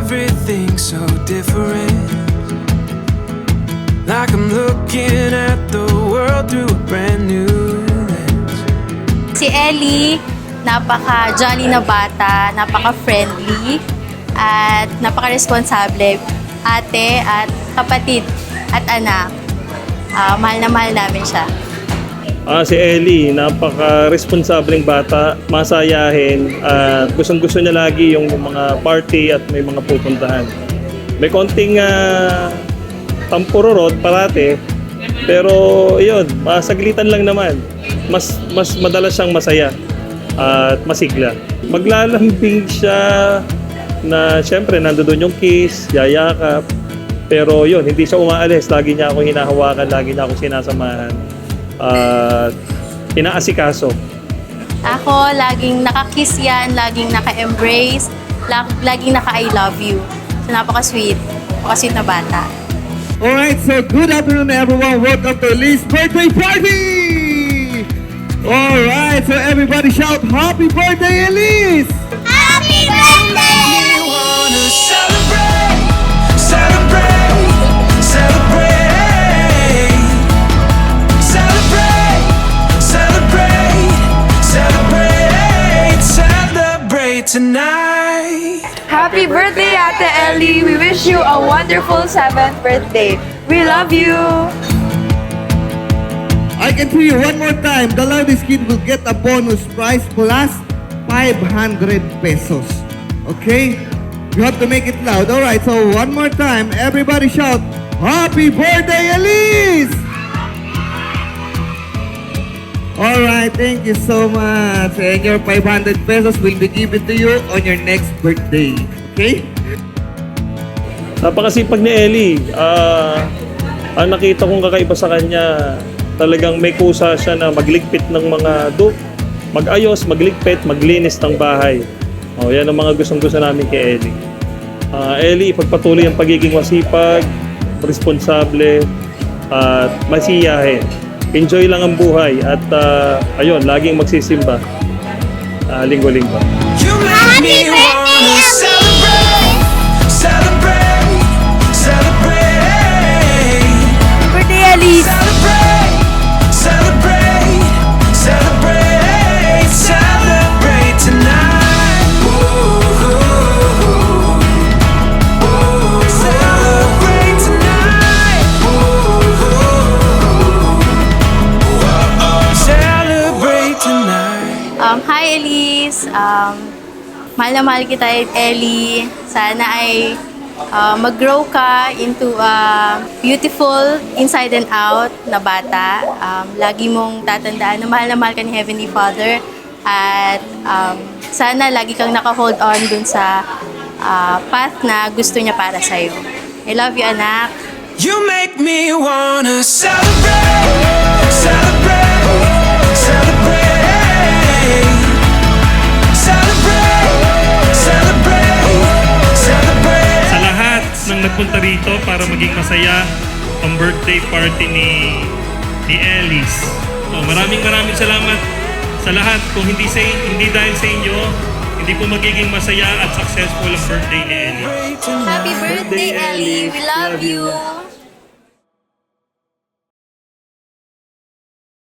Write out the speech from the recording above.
everything so different. Like I'm looking at the world through a brand new lens. Si Ellie, napaka-jolly na bata, napaka-friendly, at napaka-responsable. Ate at kapatid at anak. Mahal na mahal namin siya. Si Ellie, napaka-responsableng bata, masayahin, at gustong-gusto niya lagi yung mga party at may mga pupuntahan. May konting tampururot parate, pero yun, masaglitan lang naman. Mas madalas siyang masaya at masigla. Maglalambing siya na siyempre nandoon yung kiss, yayakap. Pero yun, hindi siya umaalis. Lagi niya ako hinahawakan, lagi niya ako sinasamahan. At inaasikaso. Ako, laging naka-kiss yan, laging naka-embrace, laging naka-I love you. So, napaka-sweet na bata. Alright, so good afternoon everyone. Welcome to Elie's birthday party! Alright, so everybody shout happy birthday, Elise! Happy birthday! We wanna celebrate, celebrate, celebrate, celebrate, celebrate, celebrate, celebrate tonight. Happy birthday, Ate Ellie! We wish you a wonderful 7th birthday. We love you! I can tell you one more time, the loudest kid will get a bonus prize plus 500 pesos. Okay? You have to make it loud. Alright, so one more time, everybody shout, happy birthday, Elise! Alright, thank you so much. And your 500 pesos will be given to you on your next birthday. Okay? Napakasipag ni Ellie. Ang nakita kong kakaiba sa kanya, talagang may kusa siya na magligpit ng mga mag-ayos, magligpit, maglinis ng bahay. Yan ang mga gustong-gusto namin kay Ellie. Ellie, ipagpatuloy ang pagiging masipag, responsable, at masiyahin. Enjoy lang ang buhay at ayun, laging magsisimba linggo-linggo. You make me wanna celebrate, celebrate, celebrate, Birthday, Ellie! celebrate, celebrate, celebrate, celebrate tonight. Ooh, celebrate tonight. Celebrate tonight. Hi, Elise. Mahal na mahal kita, Ellie. Sana ay mag-grow ka into a beautiful inside and out na bata. Lagi mong tatandaan na mahal ka ni Heavenly Father. At sana lagi kang naka-hold on dun sa path na gusto niya para sa'yo. I love you, anak. You make me wanna celebrate, celebrate, celebrate, celebrate, celebrate, celebrate. Sa lahat ng nagpunta rito para maging masaya ang birthday party ni Elise. Maraming salamat sa lahat. Kung hindi dahil sa inyo, hindi po magiging masaya at successful ang birthday ni Ellie. Happy birthday, Ellie. We love you.